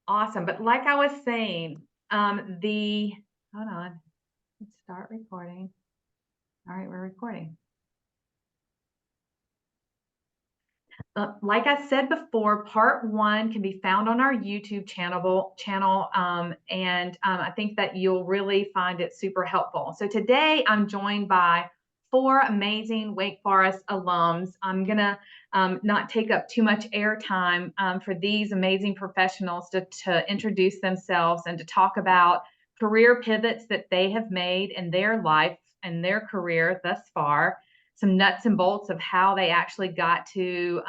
Awesome. But like I was saying, hold on, let's start recording. All right, we're recording. Like I said before, part one can be found on our YouTube channel, and I think that you'll really find it super helpful. So today I'm joined by four amazing Wake Forest alums. I'm gonna not take up too much airtime for these amazing professionals to introduce themselves and to talk about career pivots that they have made in their life and their career thus far, some nuts and bolts of how they actually got to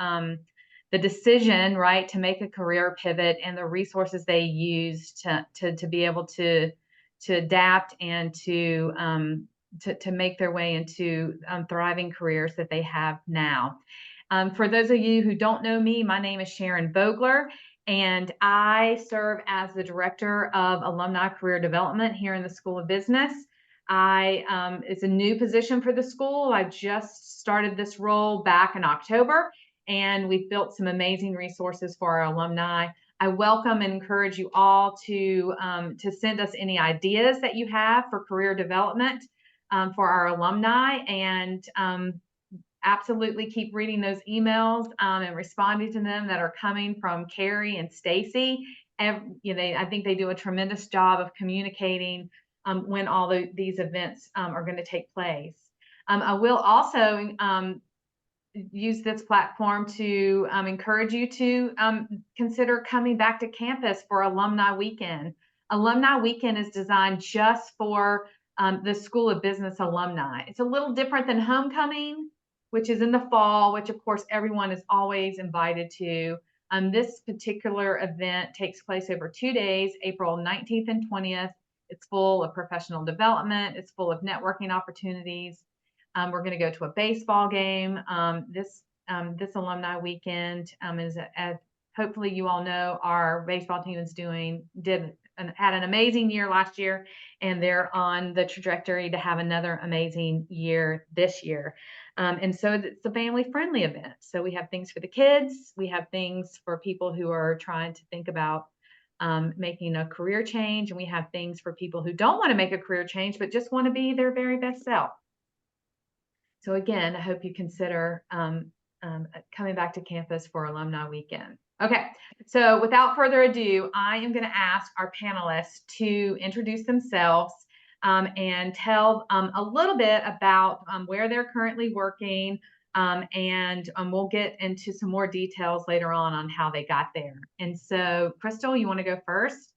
the decision, right, to make a career pivot and the resources they used to be able to adapt and to make their way into thriving careers that they have now. For those of you who don't know me, my name is Sharon Vogler, and I serve as the Director of Alumni Career Development here in the School of Business. It's a new position for the school. I just started this role back in October, and we've built some amazing resources for our alumni. I welcome and encourage you all to send us any ideas that you have for career development for our alumni, and absolutely keep reading those emails and responding to them that are coming from Carrie and Stacy. I think they do a tremendous job of communicating when all these events are going to take place. I will also use this platform to encourage you to consider coming back to campus for Alumni Weekend. Alumni Weekend is designed just for the School of Business alumni. It's a little different than homecoming, which is in the fall, which of course everyone is always invited to. This particular event takes place over 2 days, April 19th and 20th. It's full of professional development. It's full of networking opportunities. We're going to go to a baseball game. This alumni weekend is, as hopefully you all know, our baseball team had an amazing year last year, and they're on the trajectory to have another amazing year this year. And so it's a family-friendly event. So we have things for the kids. We have things for people who are trying to think about making a career change. And we have things for people who don't want to make a career change, but just want to be their very best self. So again, I hope you consider coming back to campus for Alumni Weekend. Okay, so without further ado, I am going to ask our panelists to introduce themselves and tell a little bit about where they're currently working, and we'll get into some more details later on how they got there. And so, Crystal, you want to go first?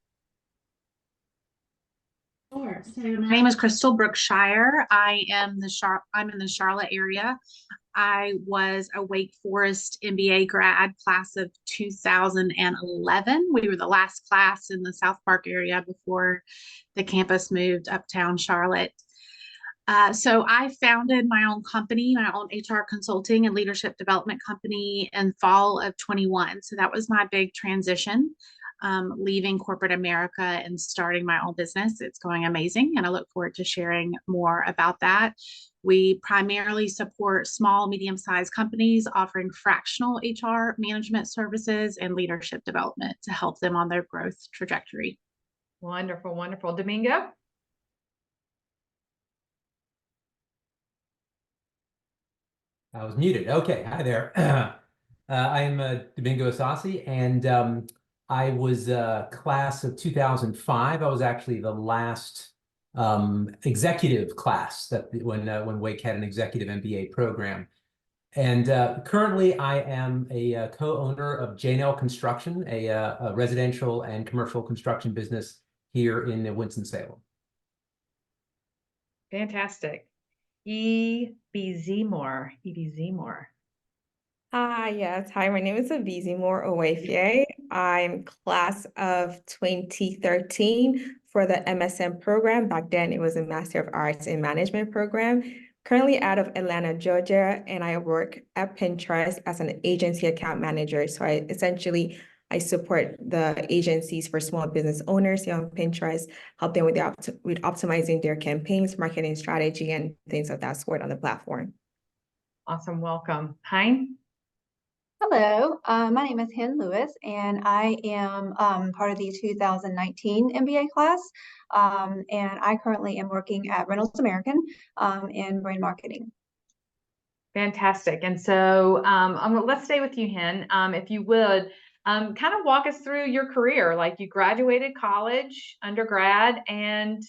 Sure. So my name is Crystal Brookshire. I'm in the Charlotte area. I was a Wake Forest MBA grad, class of 2011. We were the last class in the South Park area before the campus moved uptown Charlotte. So I founded my own company, my own HR consulting and leadership development company in fall of 21. So that was my big transition. Leaving corporate America and starting my own business. It's going amazing, and I look forward to sharing more about that. We primarily support small, medium-sized companies offering fractional HR management services and leadership development to help them on their growth trajectory. Wonderful, wonderful. Domingo? I was muted. Okay, hi there. I am Domingo Asasi, and I was class of 2005. I was actually the last executive class that when Wake had an executive MBA program. And currently, I am a co-owner of J&L Construction, a residential and commercial construction business here in Winston-Salem. Fantastic. E.B. Moore. Hi, yes. Hi, my name is Abizi Moore Owefie. I'm class of 2013 for the MSM program. Back then, it was a Master of Arts in Management program. Currently out of Atlanta, Georgia, and I work at Pinterest as an agency account manager. So I support the agencies for small business owners here on Pinterest, help them with optimizing their campaigns, marketing strategy, and things of that sort on the platform. Awesome. Welcome. Hein? Hello, my name is Hen Lewis, and I am part of the 2019 MBA class. And I currently am working at Reynolds American in brand marketing. Fantastic. And so let's stay with you, Hen. If you would, kind of walk us through your career. Like you graduated college, undergrad, and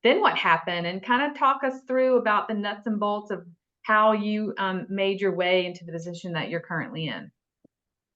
then what happened? And kind of talk us through about the nuts and bolts of how you made your way into the position that you're currently in.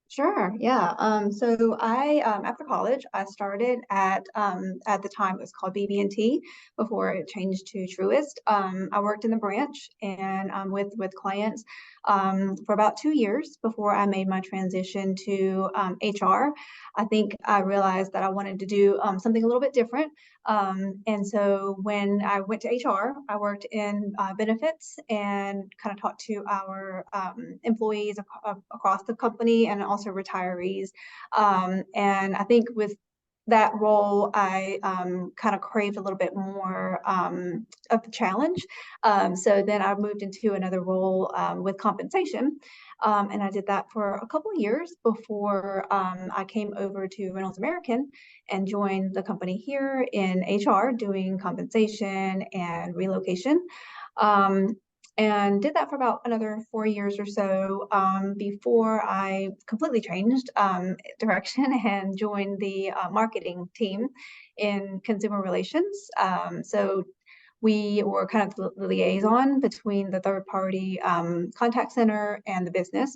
Sure, yeah. So I after college, I started at the time it was called BB&T before it changed to Truist. I worked in the branch and with clients for about 2 years before I made my transition to HR. I think I realized that I wanted to do something a little bit different. And so when I went to HR, I worked in benefits and kind of talked to our employees across the company and also retirees. And I think with that role, I kind of craved a little bit more of a challenge. So then I moved into another role with compensation. And I did that for a couple of years before I came over to Reynolds American and joined the company here in HR doing compensation and relocation. And did that for about another 4 years or so before I completely changed direction and joined the marketing team in consumer relations. So we were kind of the liaison between the third party contact center and the business.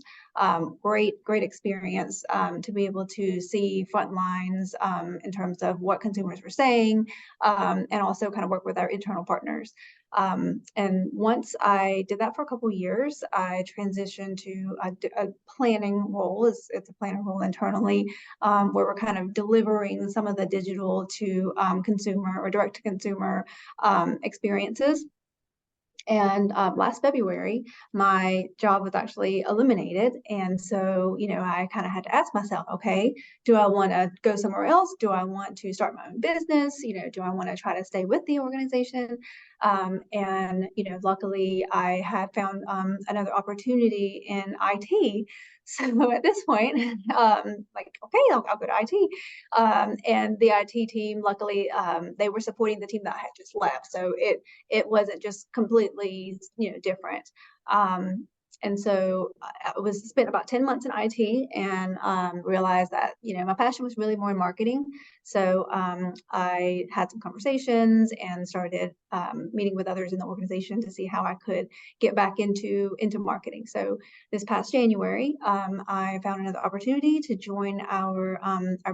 Great experience to be able to see front lines in terms of what consumers were saying and also kind of work with our internal partners. And once I did that for a couple of years, I transitioned to a planning role. It's a planning role internally where we're kind of delivering some of the digital to consumer or direct to consumer experiences. And last February, my job was actually eliminated. And so, I kind of had to ask myself, okay, do I want to go somewhere else? Do I want to start my own business? Do I want to try to stay with the organization? And, luckily I had found another opportunity in IT. So at this point, okay, I'll go to IT. And the IT team, luckily, they were supporting the team that I had just left. So it wasn't just completely, different. And so I spent about 10 months in IT and realized that, my passion was really more in marketing. So I had some conversations and started meeting with others in the organization to see how I could get back into marketing. So this past January, I found another opportunity to join our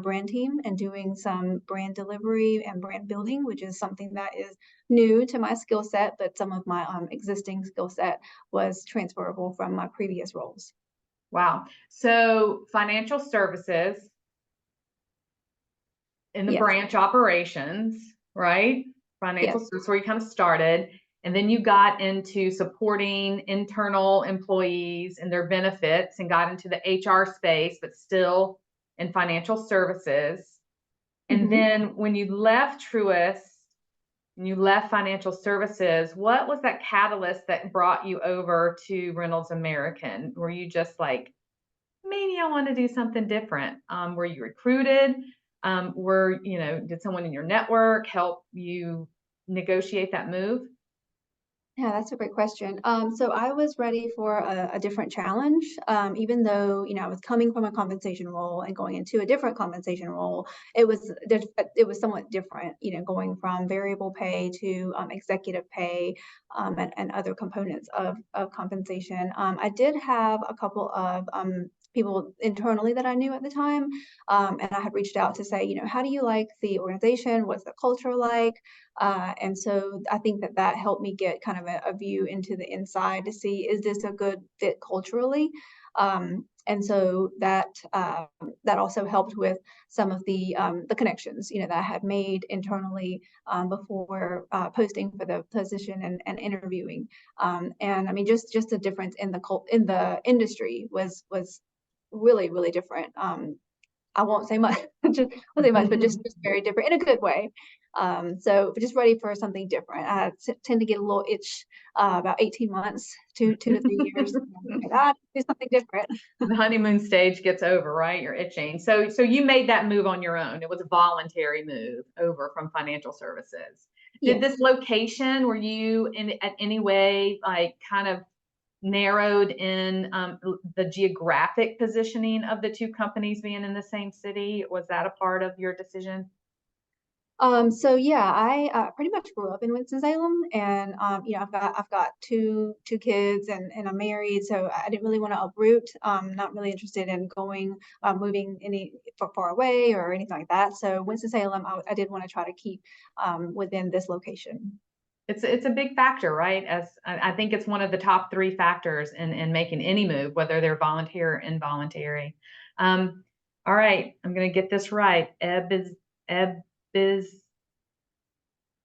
brand team and doing some brand delivery and brand building, which is something that is new to my skill set, but some of my existing skill set was transferable from my previous roles. Wow. So financial services in the Yes. branch operations, right? Financial Yes. services where you kind of started. And then you got into supporting internal employees and their benefits and got into the HR space, but still in financial services. And then when you left Truist and you left financial services, what was that catalyst that brought you over to Reynolds American? Were you just like, maybe I want to do something different? Were you recruited? Did someone in your network help you negotiate that move? Yeah, that's a great question. So I was ready for a different challenge, even though, I was coming from a compensation role and going into a different compensation role. It was somewhat different, going from variable pay to executive pay and other components of compensation. I did have a couple of people internally that I knew at the time, and I had reached out to say, how do you like the organization? What's the culture like? And so I think that helped me get kind of a view into the inside to see, is this a good fit culturally? And so that also helped with some of the connections, that I had made internally before posting for the position and interviewing. And I mean, just a difference in the industry was really, really different. I won't say much, but just very different in a good way. So just ready for something different. I tend to get a little itch about 18 months, 2 to 3 years. I do something different. The honeymoon stage gets over, right? You're itching. So you made that move on your own. It was a voluntary move over from financial services. Did Yes. this location, were you in at any way like kind of narrowed in the geographic positioning of the two companies being in the same city? Was that a part of your decision? So yeah, I pretty much grew up in Winston-Salem, and I've got two kids, and I'm married, so I didn't really want to uproot. Not really interested in moving any far away or anything like that. So Winston-Salem, I did want to try to keep within this location. It's a big factor, right? As I think it's one of the top three factors in making any move, whether they're voluntary or involuntary. All right, I'm going to get this right. Eb is.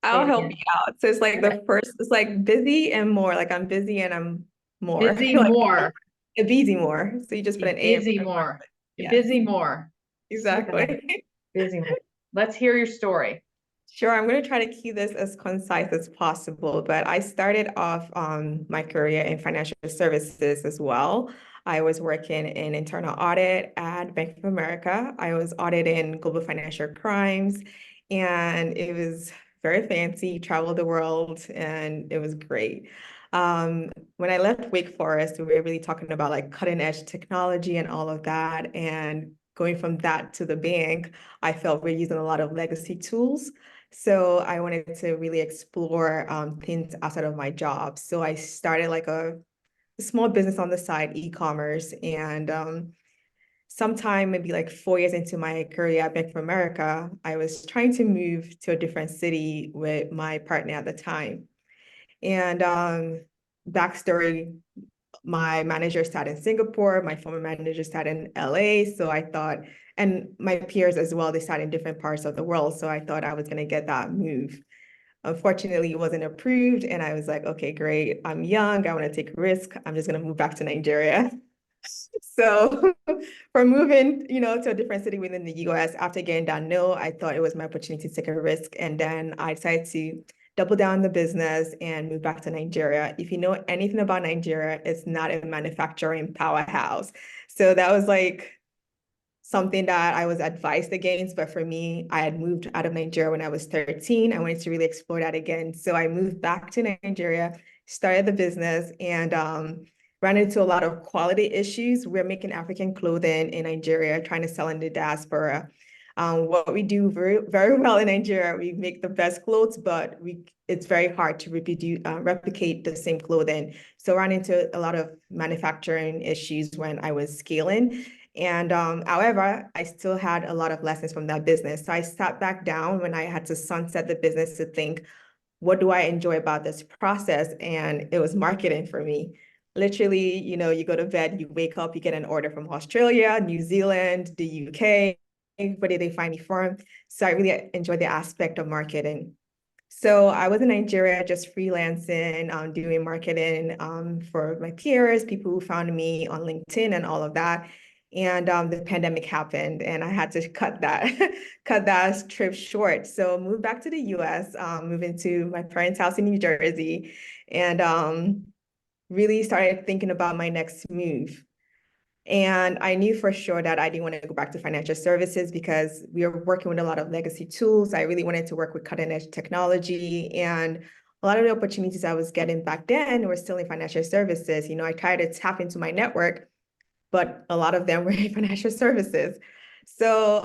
I'll help you out. So it's like the first, it's like busy and more, like I'm busy and I'm more. Busy Like more. busy more. So you just put an A. Busy more. Yes. Busy more. Exactly. Busy more. Let's hear your story. Sure, I'm going to try to keep this as concise as possible, but I started off my career in financial services as well. I was working in internal audit at Bank of America. I was auditing global financial crimes, and it was very fancy, traveled the world, and it was great. When I left Wake Forest, we were really talking about like cutting edge technology and all of that. And going from that to the bank, I felt we're using a lot of legacy tools. So I wanted to really explore things outside of my job. So I started like a small business on the side, e-commerce. And sometime maybe like 4 years into my career at Bank of America, I was trying to move to a different city with my partner at the time. And backstory, my manager sat in Singapore, my former manager sat in LA. So I thought, and my peers as well, they sat in different parts of the world. So I thought I was going to get that move. Unfortunately, it wasn't approved. And I was like, okay, great. I'm young. I want to take a risk. I'm just going to move back to Nigeria. So for moving, to a different city within the US, after getting that no, I thought it was my opportunity to take a risk. And then I decided to double down the business and move back to Nigeria. If you know anything about Nigeria, it's not a manufacturing powerhouse. So that was like something that I was advised against. But for me, I had moved out of Nigeria when I was 13. I wanted to really explore that again. So I moved back to Nigeria, started the business, and ran into a lot of quality issues. We're making African clothing in Nigeria, trying to sell in the diaspora. What we do very, very well in Nigeria, we make the best clothes, but it's very hard to replicate the same clothing. So ran into a lot of manufacturing issues when I was scaling. And however, I still had a lot of lessons from that business. So I sat back down when I had to sunset the business to think, what do I enjoy about this process? And it was marketing for me. Literally, you go to bed, you wake up, you get an order from Australia, New Zealand, the UK, where did they find me from? So I really enjoyed the aspect of marketing. So I was in Nigeria just freelancing, doing marketing for my peers, people who found me on LinkedIn and all of that. And the pandemic happened and I had to cut that trip short. So moved back to the US, moved into my parents' house in New Jersey, and really started thinking about my next move. And I knew for sure that I didn't want to go back to financial services because we were working with a lot of legacy tools. I really wanted to work with cutting edge technology. And a lot of the opportunities I was getting back then were still in financial services. I tried to tap into my network, but a lot of them were in financial services. So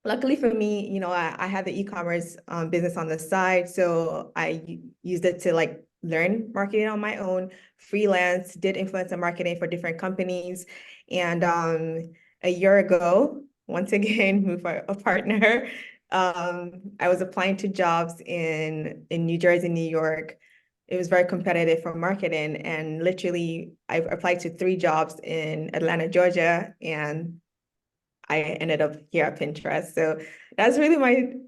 luckily for me, I had the e-commerce business on the side. So I used it to like learn marketing on my own, freelance, did influencer marketing for different companies. And a year ago, once again, moved for a partner. I was applying to jobs in New Jersey, New York. It was very competitive for marketing. And literally, I applied to 3 jobs in Atlanta, Georgia, and I ended up here at Pinterest. So that's really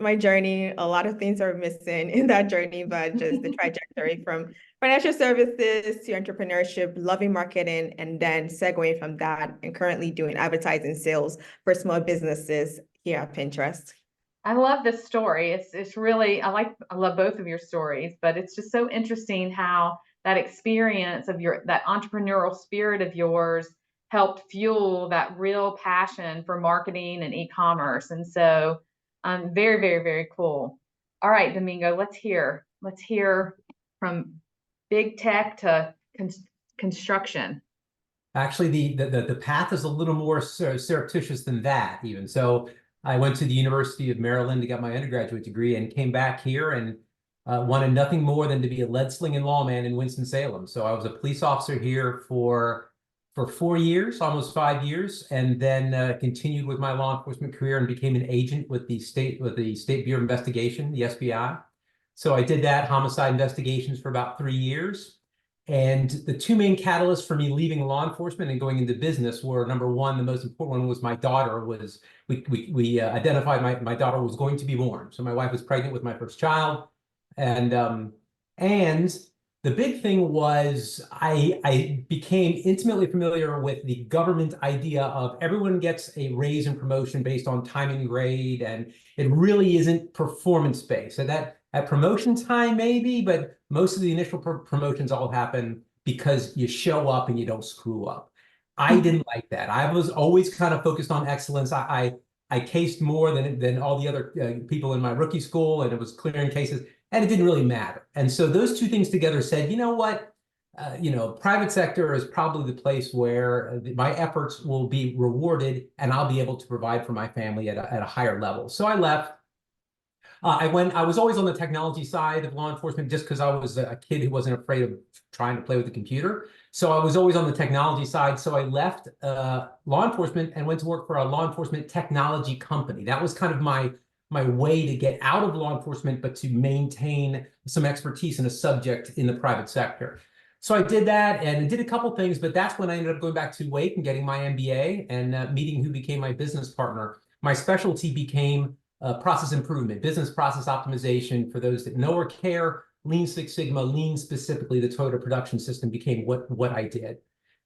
my journey. A lot of things are missing in that journey, but just the trajectory from financial services to entrepreneurship, loving marketing, and then segueing from that and currently doing advertising sales for small businesses here at Pinterest. I love this story. It's really I love both of your stories, but it's just so interesting how that experience of that entrepreneurial spirit of yours helped fuel that real passion for marketing and e-commerce. And so very, very, very cool. All right, Domingo, let's hear from big tech to construction. Actually, the path is a little more surreptitious than that, even. So I went to the University of Maryland to get my undergraduate degree and came back here and wanted nothing more than to be a lead-slinging lawman in Winston-Salem. So I was a police officer here for 4 years, almost 5 years, and then continued with my law enforcement career and became an agent with the State Bureau of Investigation, the SBI. So I did that, homicide investigations, for about 3 years. And the two main catalysts for me leaving law enforcement and going into business were, number one, the most important one was my daughter was, we identified my daughter was going to be born. So my wife was pregnant with my first child. And the big thing was I became intimately familiar with the government idea of everyone gets a raise and promotion based on time and grade, and it really isn't performance-based. So that at promotion time, maybe, but most of the initial promotions all happen because you show up and you don't screw up. I didn't like that. I was always kind of focused on excellence. I cased more than all the other people in my rookie school, and it was clearing cases, and it didn't really matter. And so those two things together said, you know what? Private sector is probably the place where my efforts will be rewarded, and I'll be able to provide for my family at a higher level. So I left. I was always on the technology side of law enforcement just because I was a kid who wasn't afraid of trying to play with the computer. So I was always on the technology side. So I left law enforcement and went to work for a law enforcement technology company. That was kind of my way to get out of law enforcement, but to maintain some expertise in a subject in the private sector. So I did that and did a couple things, but that's when I ended up going back to Wake and getting my MBA and meeting who became my business partner. My specialty became process improvement, business process optimization. For those that know or care, Lean Six Sigma, Lean specifically, the Toyota production system became what I did.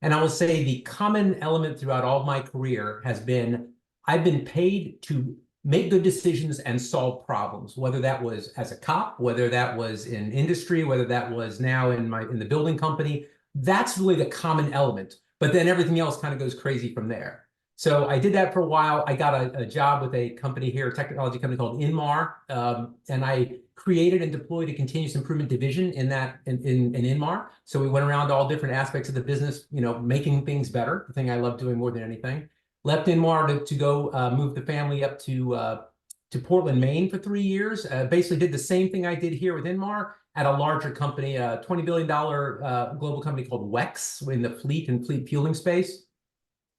And I will say the common element throughout all of my career has been I've been paid to make good decisions and solve problems, whether that was as a cop, whether that was in industry, whether that was now in the building company. That's really the common element. But then everything else kind of goes crazy from there. So I did that for a while. I got a job with a company here, a technology company called Inmar, and I created and deployed a continuous improvement division in Inmar. So we went around all different aspects of the business, making things better, the thing I love doing more than anything. Left Inmar to go move the family up to Portland, Maine for 3 years. Basically did the same thing I did here with Inmar at a larger company, a $20 billion global company called WEX in the fleet and fleet fueling space.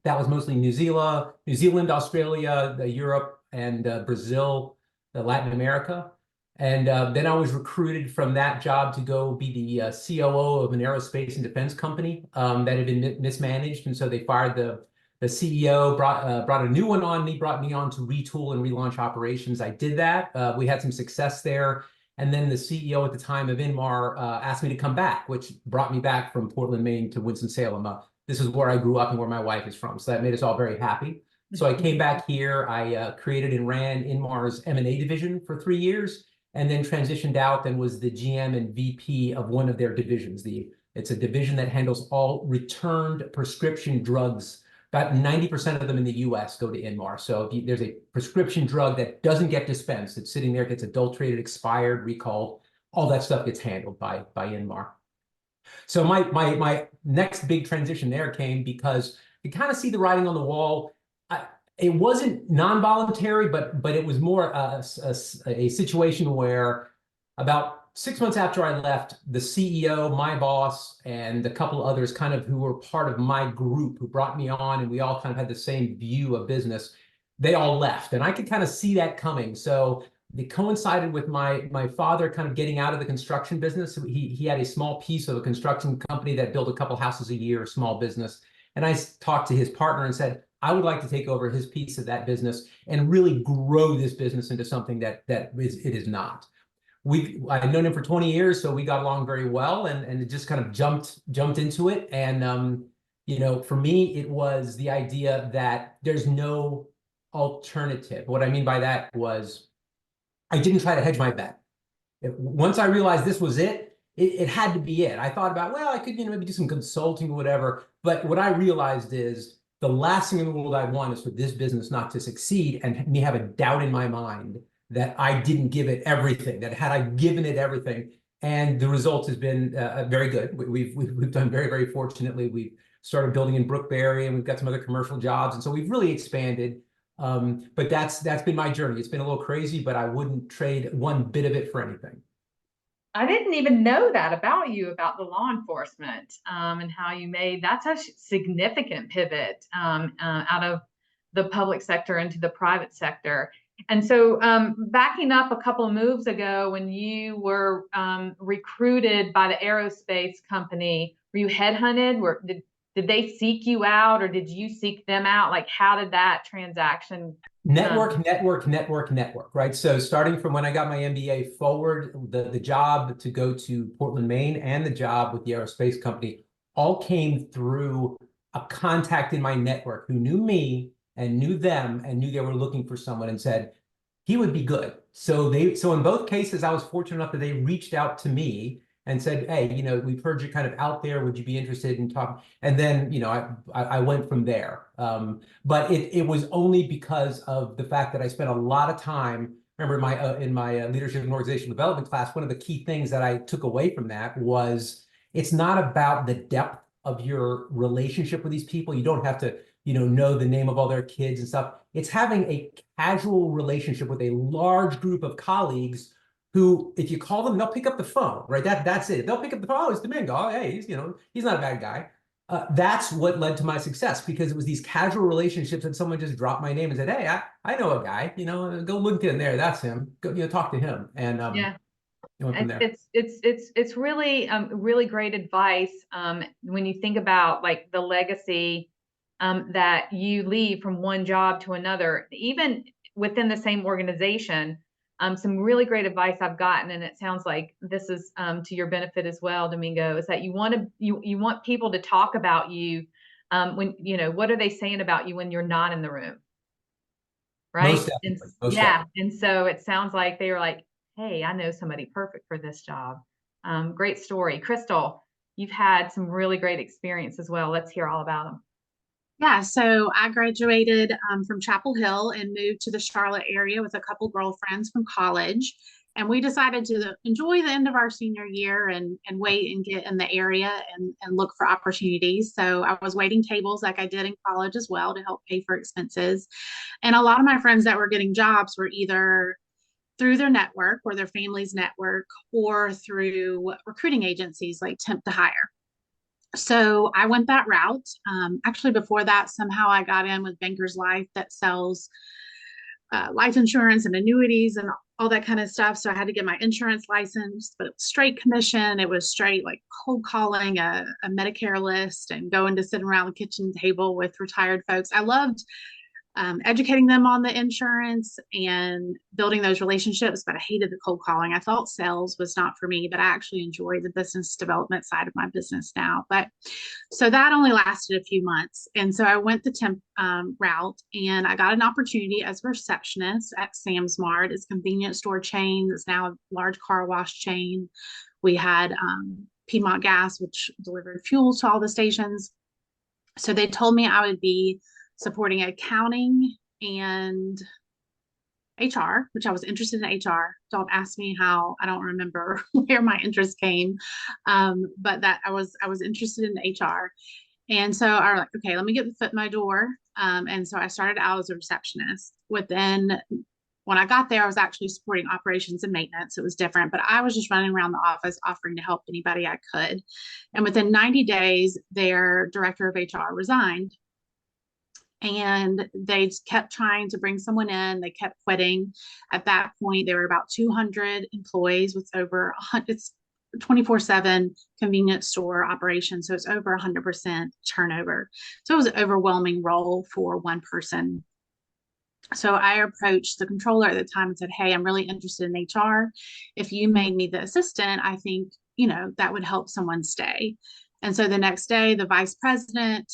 That was mostly New Zealand, Australia, Europe, and Brazil, Latin America. And then I was recruited from that job to go be the COO of an aerospace and defense company that had been mismanaged. And so they fired the CEO, brought a new one on me, brought me on to retool and relaunch operations. I did that. We had some success there. And then the CEO at the time of Inmar asked me to come back, which brought me back from Portland, Maine to Winston-Salem. This is where I grew up and where my wife is from. So that made us all very happy. So I came back here. I created and ran Inmar's M&A division for 3 years, and then transitioned out and was the GM and VP of one of their divisions. It's a division that handles all returned prescription drugs. About 90% of them in the US go to Inmar. So if there's a prescription drug that doesn't get dispensed, it's sitting there, gets adulterated, expired, recalled, all that stuff gets handled by Inmar. So my next big transition there came because you kind of see the writing on the wall. It wasn't non-voluntary, but it was more a situation where about 6 months after I left, the CEO, my boss, and a couple others kind of who were part of my group who brought me on, and we all kind of had the same view of business, they all left. And I could kind of see that coming. So it coincided with my father kind of getting out of the construction business. He had a small piece of a construction company that built a couple houses a year, small business. And I talked to his partner and said, I would like to take over his piece of that business and really grow this business into something that it is not. I've known him for 20 years, so we got along very well, and it just kind of jumped into it. And for me, it was the idea that there's no alternative. What I mean by that was I didn't try to hedge my bet. Once I realized this was it had to be it. I thought about, well, I could, maybe do some consulting or whatever. But what I realized is the last thing in the world I want is for this business not to succeed and me have a doubt in my mind that I didn't give it everything, that had I given it everything. And the result has been very good. We've done very, very fortunately. We've started building in Brookberry, and we've got some other commercial jobs. And so we've really expanded. But that's been my journey. It's been a little crazy, but I wouldn't trade one bit of it for anything. I didn't even know that about you, about the law enforcement, and how you made that's a significant pivot out of the public sector into the private sector. And so backing up a couple of moves ago, when you were recruited by the aerospace company, were you headhunted? Did they seek you out, or did you seek them out? Like, how did that transaction? Network, right? So starting from when I got my MBA forward, the job to go to Portland, Maine, and the job with the aerospace company all came through a contact in my network who knew me and knew them and knew they were looking for someone and said, he would be good. So in both cases, I was fortunate enough that they reached out to me and said, hey, we've heard you're kind of out there. Would you be interested in talking? And then, I went from there. But it was only because of the fact that I spent a lot of time. Remember, in my leadership and organizational development class, one of the key things that I took away from that was it's not about the depth of your relationship with these people. You don't have to, know the name of all their kids and stuff. It's having a casual relationship with a large group of colleagues who, if you call them, they'll pick up the phone, right? That's it. They'll pick up the phone. Oh, it's Domingo. Oh, hey, he's not a bad guy. That's what led to my success, because it was these casual relationships that someone just dropped my name and said, hey, I know a guy, go LinkedIn there. That's him. Go, talk to him. And Yeah. went from there. It's really really great advice when you think about like the legacy that you leave from one job to another, even within the same organization. Some really great advice I've gotten, and it sounds like this is to your benefit as well, Domingo, is that you want people to talk about you when what are they saying about you when you're not in the room, right? Most definitely. And so it sounds like they were like, hey, I know somebody perfect for this job. Great story. Crystal, you've had some really great experience as well. Let's hear all about them. Yeah, so I graduated from Chapel Hill and moved to the Charlotte area with a couple girlfriends from college. And we decided to enjoy the end of our senior year and wait and get in the area and look for opportunities. So I was waiting tables like I did in college as well to help pay for expenses. And a lot of my friends that were getting jobs were either through their network or their family's network or through recruiting agencies like Temp to Hire. So I went that route. Actually, before that, somehow I got in with Bankers Life that sells life insurance and annuities and all that kind of stuff. So I had to get my insurance license, but it was straight commission. It was straight like cold calling a Medicare list and going to sit around the kitchen table with retired folks. I loved educating them on the insurance and building those relationships, but I hated the cold calling. I thought sales was not for me, but I actually enjoy the business development side of my business now. But so that only lasted a few months. And so I went the temp route, and I got an opportunity as a receptionist at Sam's Mart. It's a convenience store chain. It's now a large car wash chain. We had Piedmont Gas, which delivered fuel to all the stations. So they told me I would be supporting accounting and HR, which I was interested in HR. Don't ask me how. I don't remember where my interest came, but that I was interested in HR. And so I was like, okay, let me get the foot in my door. And so I started out as a receptionist. When I got there, I was actually supporting operations and maintenance. It was different, but I was just running around the office offering to help anybody I could. And within 90 days, their director of HR resigned. And they kept trying to bring someone in. They kept quitting. At that point, there were about 200 employees with over 100, it's 24/7 convenience store operation. So it's over 100% turnover. So it was an overwhelming role for one person. So I approached the controller at the time and said, hey, I'm really interested in HR. If you made me the assistant, I think, that would help someone stay. And so the next day, the vice president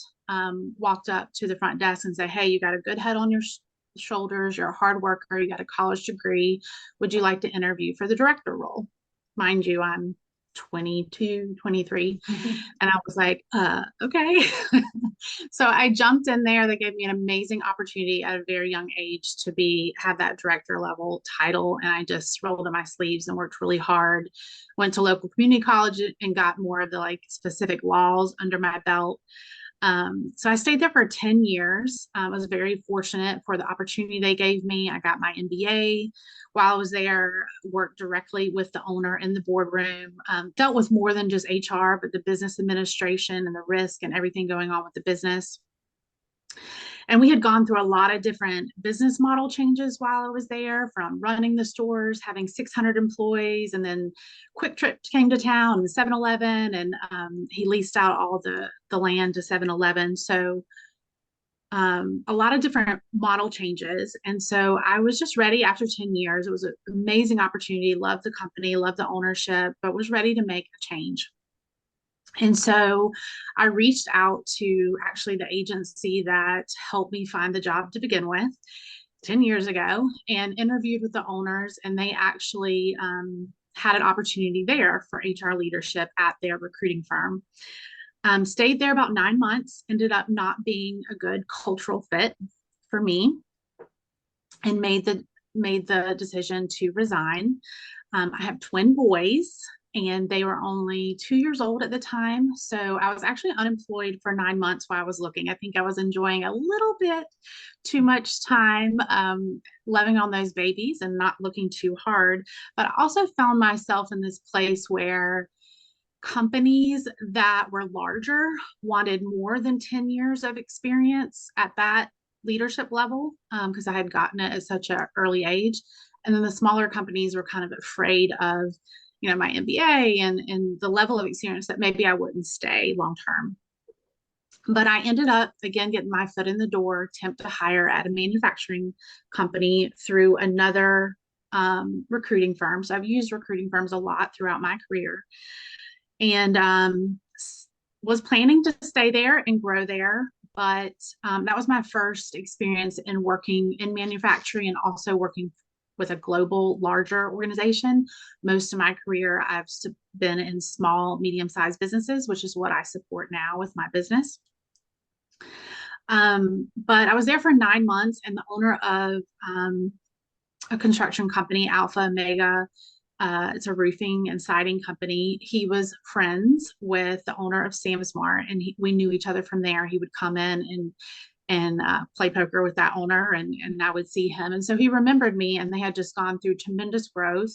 walked up to the front desk and said, hey, you got a good head on shoulders. You're a hard worker. You got a college degree. Would you like to interview for the director role? Mind you, I'm 22, 23. And I was like, okay. So I jumped in there. They gave me an amazing opportunity at a very young age to have that director level title. And I just rolled in my sleeves and worked really hard. Went to local community college and got more of the like specific laws under my belt. So I stayed there for 10 years. I was very fortunate for the opportunity they gave me. I got my MBA while I was there, worked directly with the owner in the boardroom, dealt with more than just HR, but the business administration and the risk and everything going on with the business. And we had gone through a lot of different business model changes while I was there, from running the stores, having 600 employees, and then Quick Trip came to town, and 7-Eleven, and he leased out all the land to 7-Eleven. So a lot of different model changes. And so I was just ready after 10 years. It was an amazing opportunity, loved the company, loved the ownership, but was ready to make a change. And so I reached out to actually the agency that helped me find the job to begin with 10 years ago, and interviewed with the owners. And they actually had an opportunity there for HR leadership at their recruiting firm. Stayed there about 9 months, ended up not being a good cultural fit for me, and made the decision to resign. I have twin boys, and they were only 2 years old at the time. So I was actually unemployed for 9 months while I was looking. I think I was enjoying a little bit too much time, loving on those babies and not looking too hard. But I also found myself in this place where companies that were larger wanted more than 10 years of experience at that leadership level, because I had gotten it at such an early age. And then the smaller companies were kind of afraid of my MBA and the level of experience that maybe I wouldn't stay long term. But I ended up, again, getting my foot in the door, attempt to hire at a manufacturing company through another recruiting firm. So I've used recruiting firms a lot throughout my career, and was planning to stay there and grow there. But that was my first experience in working in manufacturing and also working with a global, larger organization. Most of my career, I've been in small, medium-sized businesses, which is what I support now with my business. But I was there for 9 months, and the owner of a construction company, Alpha Omega, it's a roofing and siding company. He was friends with the owner of Sam's Mart, and we knew each other from there. He would come in and play poker with that owner, and I would see him. And so he remembered me, and they had just gone through tremendous growth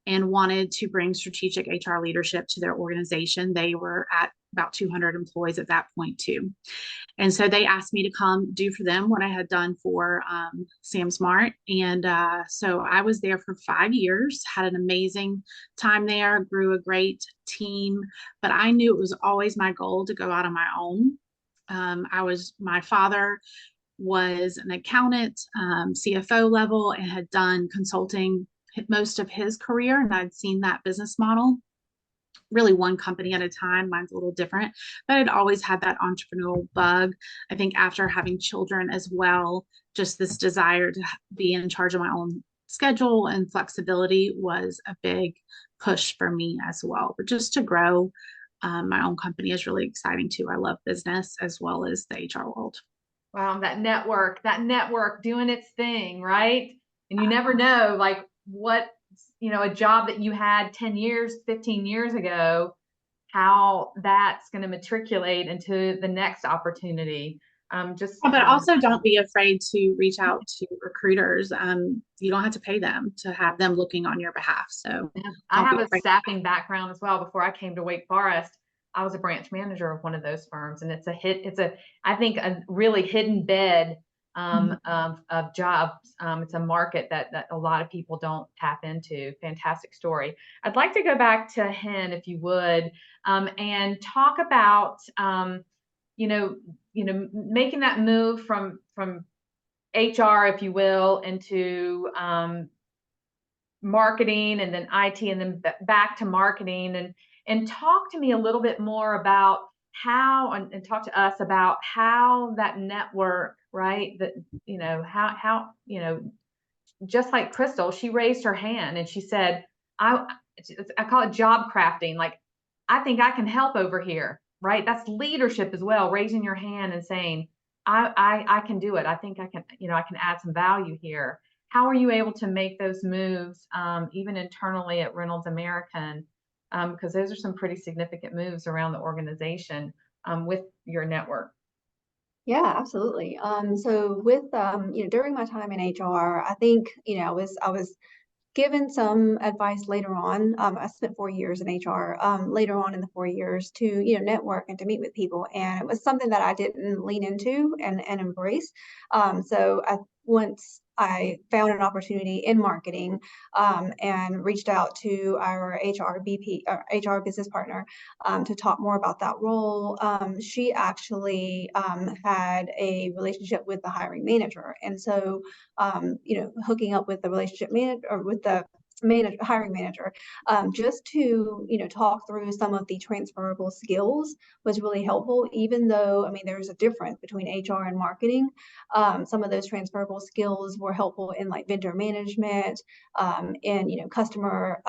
and wanted to bring strategic HR leadership to their organization. They were at about 200 employees at that point too. And so they asked me to come do for them what I had done for Sam's Mart. And so I was there for 5 years, had an amazing time there, grew a great team, but I knew it was always my goal to go out on my own. My father was an accountant, CFO level, and had done consulting most of his career. And I'd seen that business model, really one company at a time. Mine's a little different, but I'd always had that entrepreneurial bug. I think after having children as well, just this desire to be in charge of my own schedule and flexibility was a big push for me as well. But just to grow my own company is really exciting too. I love business as well as the HR world. Wow, that network doing its thing, right? And you never know, like, what, a job that you had 10 years, 15 years ago, how that's going to matriculate into the next opportunity. But also don't be afraid to reach out to recruiters. You don't have to pay them to have them looking on your behalf. So I have a staffing background as well. Before I came to Wake Forest, I was a branch manager of one of those firms, and I think a really hidden bed of jobs. It's a market that a lot of people don't tap into. Fantastic story. I'd like to go back to Hen, if you would, and talk about making that move from HR, if you will, into marketing, and then IT, and then back to marketing, and talk to me a little bit more about how, and talk to us about how that network, right? That, how, just like Crystal, she raised her hand and she said, I call it job crafting. Like, I think I can help over here, right? That's leadership as well, raising your hand and saying, I can do it. I think I can, I can add some value here. How are you able to make those moves, even internally at Reynolds American? Because those are some pretty significant moves around the organization, with your network. Yeah, absolutely. So with during my time in HR, I think I was given some advice later on. I spent 4 years in HR. Later on in the 4 years to network and to meet with people, and it was something that I didn't lean into and embrace. So once I found an opportunity in marketing, and reached out to our HR BP, or HR business partner, to talk more about that role. She actually had a relationship with the hiring manager, and so hooking up with the relationship manager, or with the hiring manager, just to talk through some of the transferable skills was really helpful. Even though, I mean, there's a difference between HR and marketing. Some of those transferable skills were helpful in like vendor management, in customer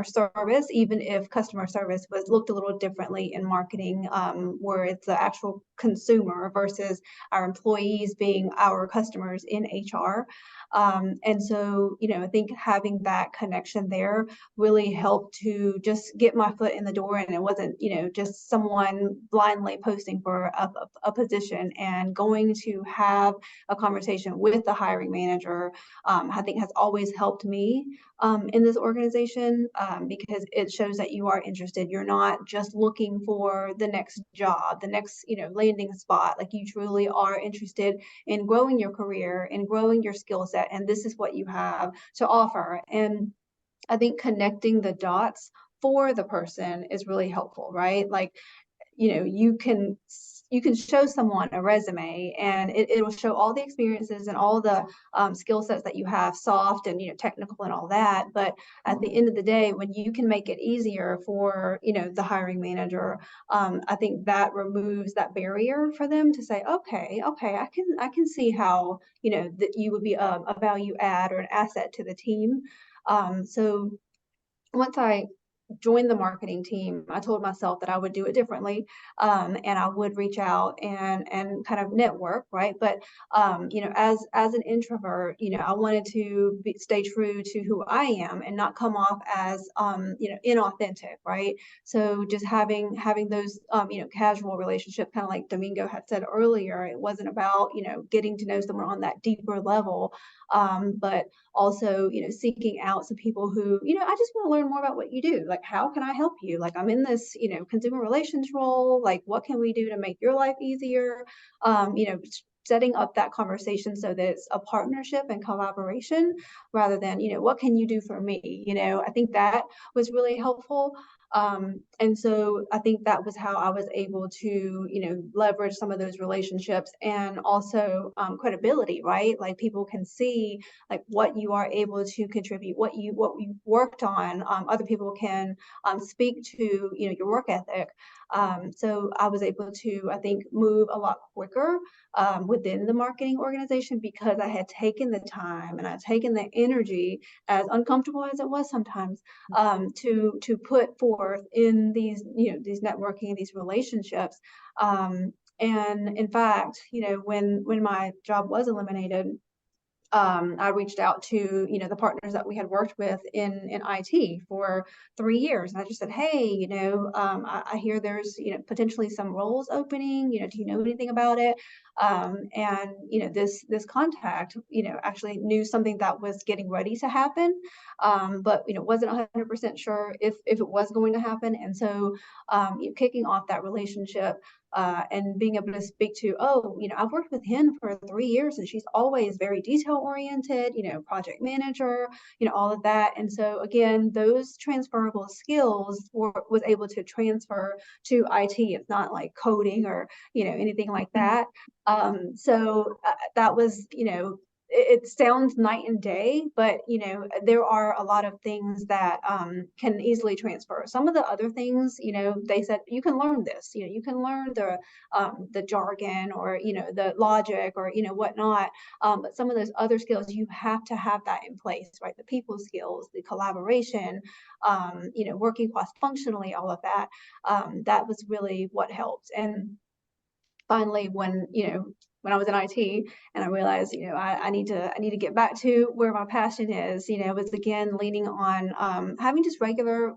service, even if customer service was looked a little differently in marketing, where it's the actual consumer versus our employees being our customers in HR. And so, I think having that connection there really helped to just get my foot in the door, and it wasn't, just someone blindly posting for a position, and going to have a conversation with the hiring manager, I think has always helped me in this organization, because it shows that you are interested. You're not just looking for the next job, the next, landing spot. Like, you truly are interested in growing your career and growing your skill set, and this is what you have to offer. And I think connecting the dots for the person is really helpful, right? Like, you can show someone a resume, and it'll show all the experiences and all the skill sets that you have, soft and technical and all that. But at the end of the day, when you can make it easier for the hiring manager, I think that removes that barrier for them to say, okay, I can see how that you would be a value add or an asset to the team. So once I joined the marketing team, I told myself that I would do it differently, and I would reach out and kind of network, right? But as an introvert, I wanted to stay true to who I am and not come off as inauthentic, right? So just having those casual relationships, kind of like Domingo had said earlier, it wasn't about getting to know someone on that deeper level, but also seeking out some people who I just want to learn more about what you do. Like, how can I help you? Like, I'm in this consumer relations role. Like, what can we do to make your life easier? Setting up that conversation so that it's a partnership and collaboration, rather than what can you do for me? I think that was really helpful. And so I think that was how I was able to, leverage some of those relationships, and also credibility, right? Like, people can see like what you are able to contribute, what you worked on. Other people can speak to your work ethic. So I was able to, I think, move a lot quicker within the marketing organization, because I had taken the time and I'd taken the energy, as uncomfortable as it was sometimes, to put forth in these these networking, these relationships. And in fact, when my job was eliminated, I reached out to the partners that we had worked with in IT for 3 years, and I just said, hey, I hear there's potentially some roles opening. Do you know anything about it? And this contact actually knew something that was getting ready to happen, but wasn't 100% sure if it was going to happen. And so kicking off that relationship, and being able to speak to, I've worked with him for 3 years, and she's always very detail oriented, project manager, all of that. And so again, those transferable skills was able to transfer to IT. It's not like coding or anything like that. So that was it sounds night and day, but there are a lot of things that can easily transfer. Some of the other things, they said you can learn this. You can learn the jargon, or the logic, or whatnot. But some of those other skills, you have to have that in place, right? The people skills, the collaboration, working cross-functionally, all of that. That was really what helped. And finally, when I was in IT and I realized, I need to get back to where my passion is, was again leaning on having just regular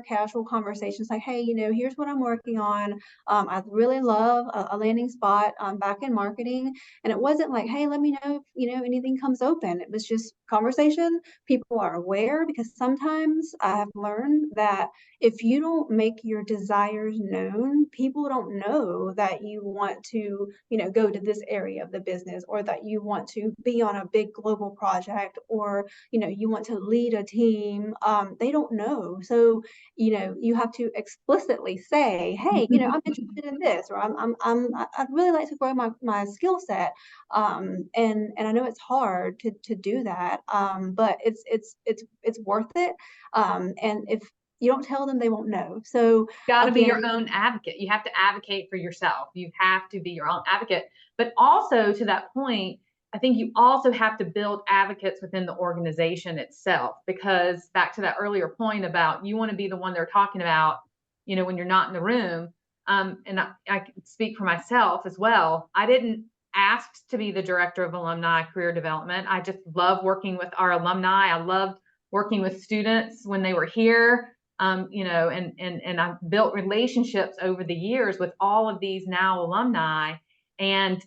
casual conversations like, hey, here's what I'm working on. I really love a landing spot back in marketing. And it wasn't like, hey, let me know if anything comes open. It was just conversation. People are aware, because sometimes I have learned that if you don't make your desires known, people don't know that you want to, go to this area of the business, or that you want to be on a big global project, or, you want to lead a team. They don't know. So, you have to explicitly say, hey, I'm interested in this, or I'd really like to grow my skill set. And I know it's hard to do that. But it's worth it. And if you don't tell them, they won't know. So Got to be again, your own advocate. You have to advocate for yourself. You have to be your own advocate. But also, to that point, I think you also have to build advocates within the organization itself, because back to that earlier point about you want to be the one they're talking about, when you're not in the room. And I can speak for myself as well. I didn't ask to be the director of alumni career development. I just love working with our alumni. I loved working with students when they were here. And I've built relationships over the years with all of these now alumni. And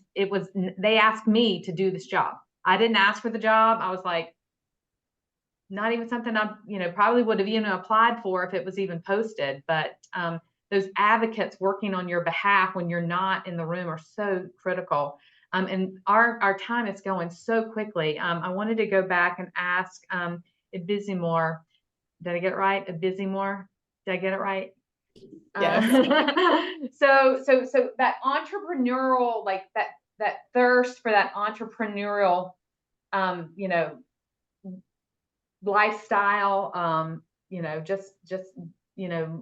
they asked me to do this job. I didn't ask for the job. I was like, not even something I, probably would have even applied for if it was even posted. But those advocates working on your behalf when you're not in the room are so critical. And our time is going so quickly. I wanted to go back and ask Bizimore. Did I get it right? A busy more? Did I get it right? Yes. So that entrepreneurial, like that thirst for that entrepreneurial, lifestyle,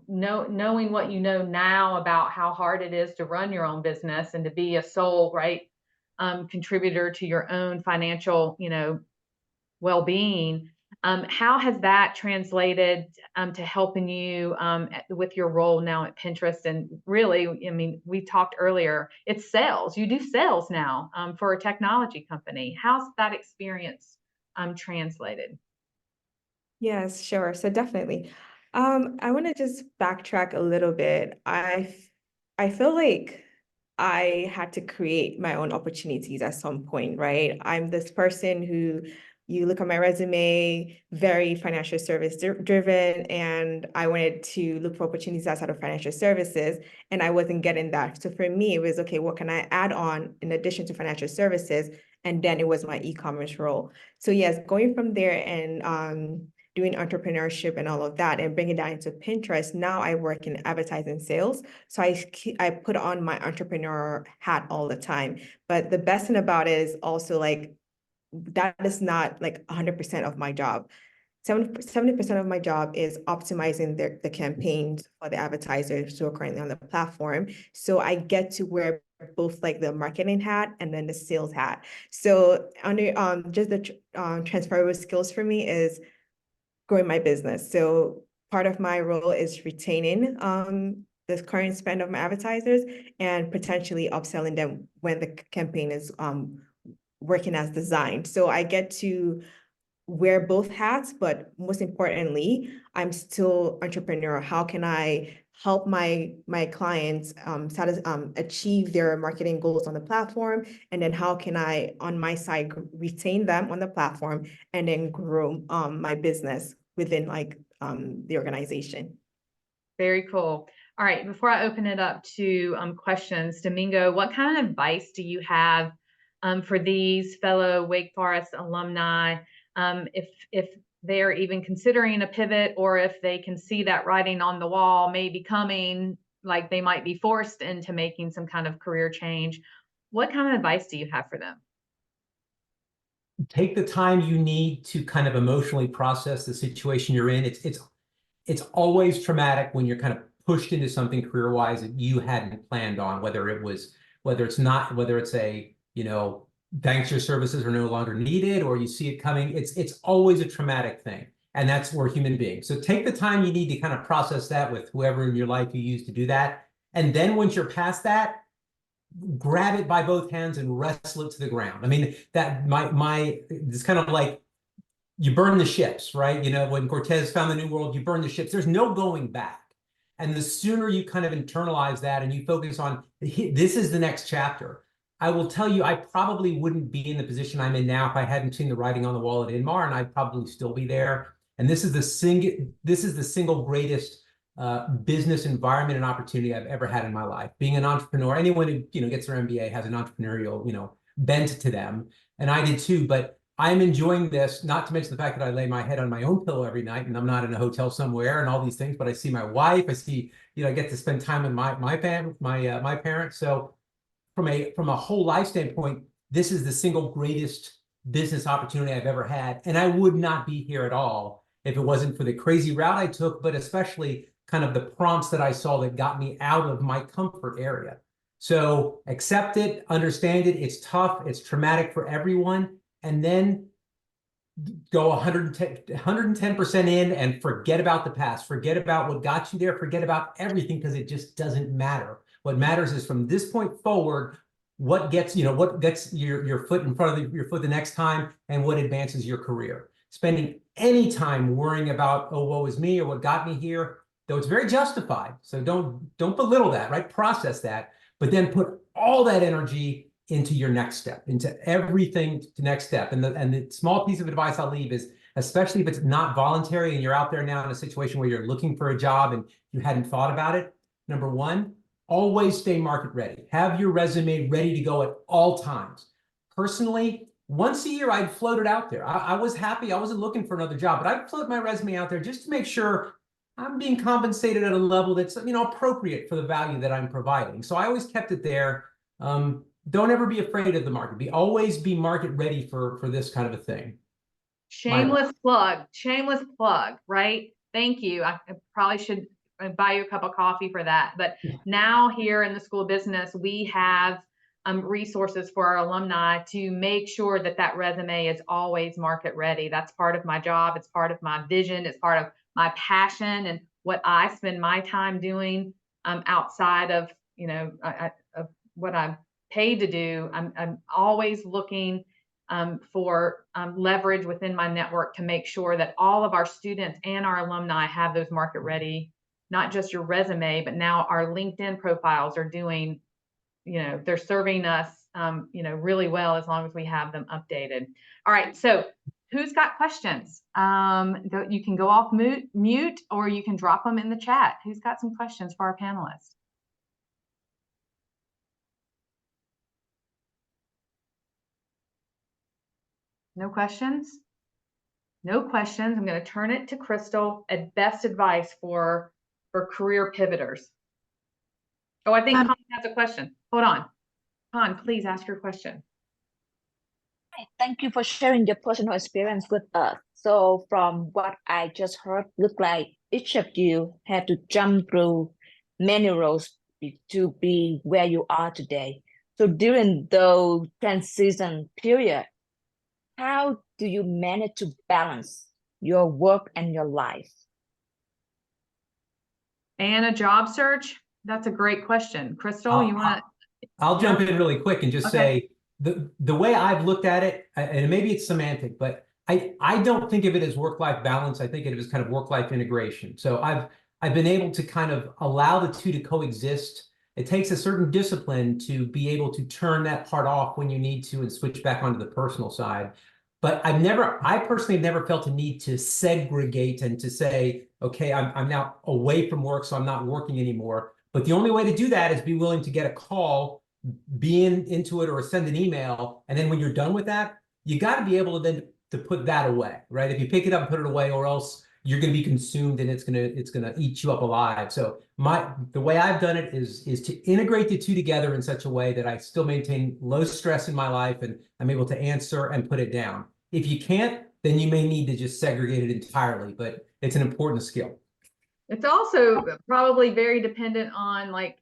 knowing what you know now about how hard it is to run your own business and to be a sole, right, contributor to your own financial, well-being. How has that translated to helping you with your role now at Pinterest? And really, I mean, we talked earlier, it's sales. You do sales now for a technology company. How's that experience translated? Yes, sure. So definitely. I want to just backtrack a little bit. I feel like I had to create my own opportunities at some point, right? I'm this person who, you look at my resume, very financial service driven, and I wanted to look for opportunities outside of financial services, and I wasn't getting that. So for me, it was, okay, what can I add on in addition to financial services? And then it was my e-commerce role. So yes, going from there and doing entrepreneurship and all of that and bringing that into Pinterest. Now I work in advertising sales. So I put on my entrepreneur hat all the time. But the best thing about it is also, like, that is not like 100% of my job. 70% of my job is optimizing the campaigns for the advertisers who are currently on the platform. So I get to wear both, like, the marketing hat and then the sales hat. So under just the transferable skills for me is growing my business. So part of my role is retaining the current spend of my advertisers and potentially upselling them when the campaign is working as designed. So I get to wear both hats, but most importantly, I'm still entrepreneur. How can I help my clients achieve their marketing goals on the platform? And then how can I, on my side, retain them on the platform and then grow my business within, like, the organization? Very cool. All right, before I open it up to questions, Domingo, what kind of advice do you have for these fellow Wake Forest alumni, if they're even considering a pivot, or if they can see that writing on the wall maybe coming, like they might be forced into making some kind of career change? What kind of advice do you have for them? take the time you need to kind of emotionally process the situation you're in. It's always traumatic when you're kind of pushed into something career-wise that you hadn't planned on, whether it's a, thanks, your services are no longer needed, or you see it coming. It's always a traumatic thing. And that's we're human beings. So take the time you need to kind of process that with whoever in your life you use to do that. And then once you're past that, grab it by both hands and wrestle it to the ground. I mean, it's kind of like you burn the ships, right? When Cortez found the New World, you burn the ships. There's no going back. And the sooner you kind of internalize that and you focus on this is the next chapter, I will tell you, I probably wouldn't be in the position I'm in now if I hadn't seen the writing on the wall at Inmar, and I'd probably still be there. And this is the single greatest business environment and opportunity I've ever had in my life. Being an entrepreneur, anyone who gets their MBA has an entrepreneurial bent to them, and I did too. But I'm enjoying this, not to mention the fact that I lay my head on my own pillow every night, and I'm not in a hotel somewhere and all these things. But I see my wife, I get to spend time with my family, my parents. So from a whole life standpoint, this is the single greatest business opportunity I've ever had, and I would not be here at all if it wasn't for the crazy route I took, but especially kind of the prompts that I saw that got me out of my comfort area. So accept it, understand it. It's tough. It's traumatic for everyone. And then go 110% in and forget about the past. Forget about what got you there. Forget about everything, because it just doesn't matter. What matters is from this point forward, what gets your foot in front of your foot the next time, and what advances your career. Spending any time worrying about, oh, woe is me, or what got me here, though it's very justified. So don't belittle that, right? Process that, but then put all that energy into your next step, into everything to next step. And the small piece of advice I'll leave is, especially if it's not voluntary and you're out there now in a situation where you're looking for a job and you hadn't thought about it, number one, always stay market ready. Have your resume ready to go at all times. Personally, once a year, I'd float it out there. I was happy. I wasn't looking for another job, but I'd float my resume out there just to make sure I'm being compensated at a level that's appropriate for the value that I'm providing. So I always kept it there. Don't ever be afraid of the market. Always be market ready for this kind of a thing. Shameless plug, right? Thank you. I probably should buy you a cup of coffee for that. But now here in the School of Business, we have resources for our alumni to make sure that resume is always market ready. That's part of my job. It's part of my vision. It's part of my passion and what I spend my time doing outside of, of what I'm paid to do. I'm always looking for leverage within my network to make sure that all of our students and our alumni have those market ready, not just your resume, but now our LinkedIn profiles are doing, they're serving us, really well, as long as we have them updated. All right. So who's got questions? You can go off mute, or you can drop them in the chat. Who's got some questions for our panelists? No questions? No questions. I'm going to turn it to Crystal at best advice for career pivoters. Oh, I think Con has a question. Hold on. Con, please ask your question. Thank you for sharing your personal experience with us. So from what I just heard, look like each of you had to jump through many roles to be where you are today. So during those transition period, how do you manage to balance your work and your life? And a job search? That's a great question. Crystal, you want to? I'll jump in really quick and just say the way I've looked at it, and maybe it's semantic, but I don't think of it as work-life balance. I think of it as kind of work-life integration. So I've been able to kind of allow the two to coexist. It takes a certain discipline to be able to turn that part off when you need to and switch back onto the personal side. But I personally have never felt a need to segregate and to say, okay, I'm now away from work, so I'm not working anymore. But the only way to do that is be willing to get a call, be into it, or send an email. And then when you're done with that, you got to be able to then to put that away, right? If you pick it up and put it away, or else you're going to be consumed and it's going to eat you up alive. So the way I've done it is to integrate the two together in such a way that I still maintain low stress in my life and I'm able to answer and put it down. If you can't, then you may need to just segregate it entirely, but it's an important skill. It's also probably very dependent on, like,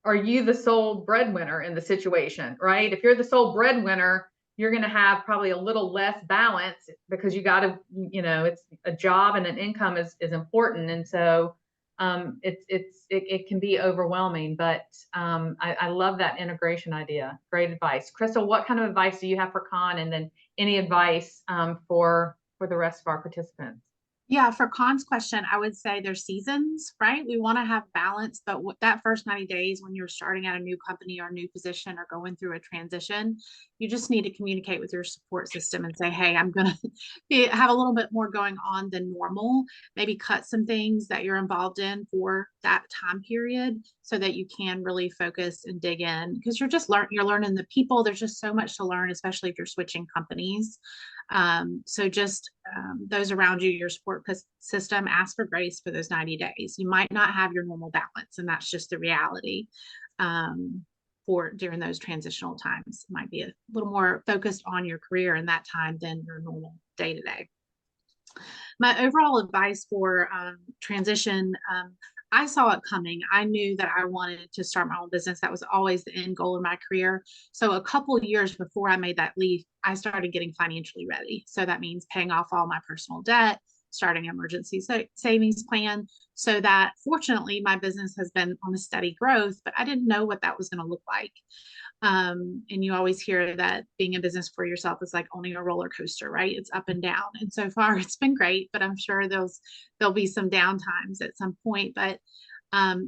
are you the sole breadwinner in the situation, right? If you're the sole breadwinner, you're going to have probably a little less balance because you got to, it's a job and an income is important. And so it can be overwhelming, but I love that integration idea. Great advice. Crystal, what kind of advice do you have for Con, and then any advice for the rest of our participants? Yeah, for Con's question, I would say there's seasons, right? We want to have balance, but that first 90 days when you're starting at a new company or a new position or going through a transition, you just need to communicate with your support system and say, hey, I'm going to have a little bit more going on than normal. Maybe cut some things that you're involved in for that time period so that you can really focus and dig in, because you're learning the people. There's just so much to learn, especially if you're switching companies. So just those around you, your support system, ask for grace for those 90 days. You might not have your normal balance, and that's just the reality for during those transitional times. It might be a little more focused on your career in that time than your normal day-to-day. My overall advice for transition, I saw it coming. I knew that I wanted to start my own business. That was always the end goal in my career. So a couple of years before I made that leap, I started getting financially ready. So that means paying off all my personal debt, starting an emergency savings plan, so that fortunately my business has been on a steady growth, but I didn't know what that was going to look like. And you always hear that being in business for yourself is like owning a roller coaster, right? It's up and down. And so far it's been great, but I'm sure there'll be some down times at some point. But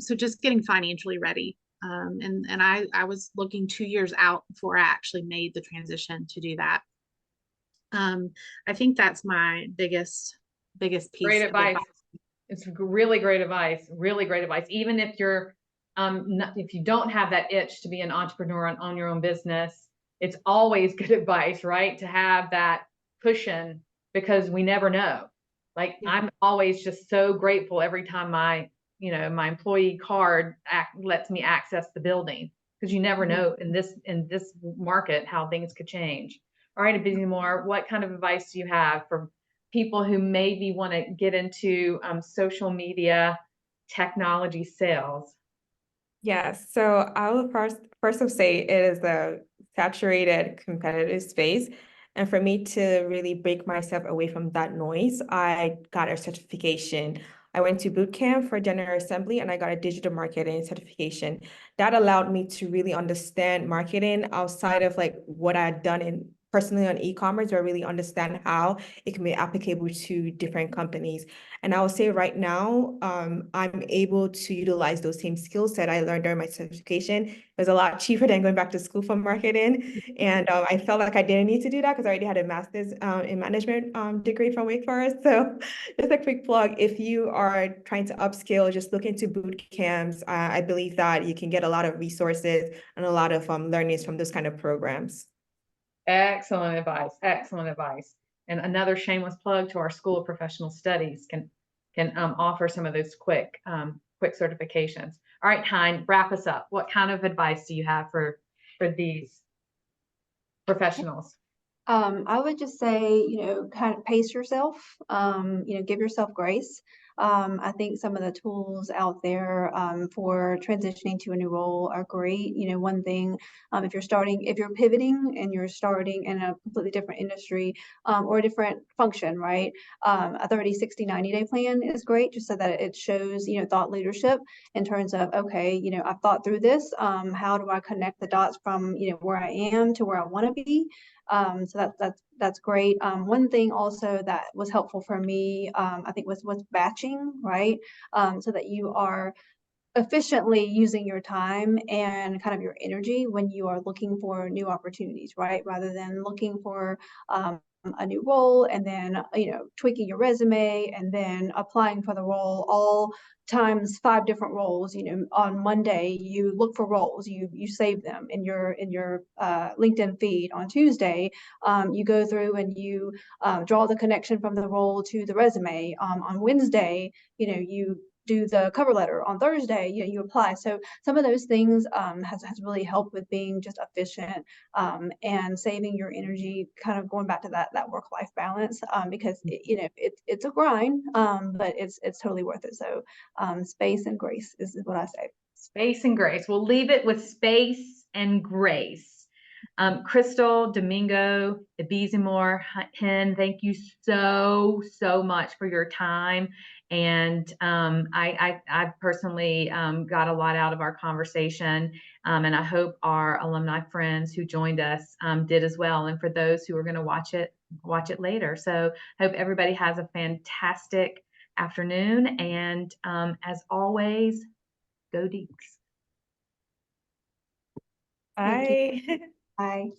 so just getting financially ready. And I was looking 2 years out before I actually made the transition to do that. I think that's my biggest piece. Great advice. It's really great advice. Really great advice. Even if you're if you don't have that itch to be an entrepreneur and own your own business, it's always good advice, right? To have that cushion, because we never know. Like, I'm always just so grateful every time my employee card lets me access the building, because you never know in this market how things could change. All right, Busy Moore, what kind of advice do you have for people who maybe want to get into social media technology sales? Yes, so I will first say it is a saturated competitive space. And for me to really break myself away from that noise, I got a certification. I went to boot camp for General Assembly and I got a digital marketing certification. That allowed me to really understand marketing outside of like what I had done personally on e-commerce, or really understand how it can be applicable to different companies. And I would say right now, I'm able to utilize those same skills that I learned during my certification. It was a lot cheaper than going back to school for marketing. And I felt like I didn't need to do that because I already had a master's in management degree from Wake Forest. So just a quick plug, if you are trying to upskill, just look into boot camps. I believe that you can get a lot of resources and a lot of learnings from those kind of programs. Excellent advice. Excellent advice. And another shameless plug to our School of Professional Studies can offer some of those quick certifications. All right, Hein, wrap us up. What kind of advice do you have for these professionals? I would just say, kind of pace yourself, give yourself grace. I think some of the tools out there for transitioning to a new role are great. One thing, if you're pivoting and you're starting in a completely different industry or a different function, right? A 30, 60, 90-day plan is great, just so that it shows, thought leadership in terms of, okay, I've thought through this. How do I connect the dots from, where I am to where I want to be? So that's great. One thing also that was helpful for me, I think was batching, right? So that you are efficiently using your time and kind of your energy when you are looking for new opportunities, right? Rather than looking for a new role, and then, tweaking your resume, and then applying for the role, all times 5 different roles. On Monday, you look for roles, you save them in your LinkedIn feed. On Tuesday, you go through and you draw the connection from the role to the resume. On Wednesday, you do the cover letter. On Thursday, you apply. So some of those things has really helped with being just efficient and saving your energy, kind of going back to that work-life balance, because it's a grind, but it's totally worth it. So space and grace is what I say. Space and grace. We'll leave it with space and grace. Crystal, Domingo, Ibizimor, Hen, thank you so much for your time. And I personally got a lot out of our conversation, and I hope our alumni friends who joined us did as well. And for those who are going to watch it later. So hope everybody has a fantastic afternoon. And as always, go Deeks. Bye. Bye.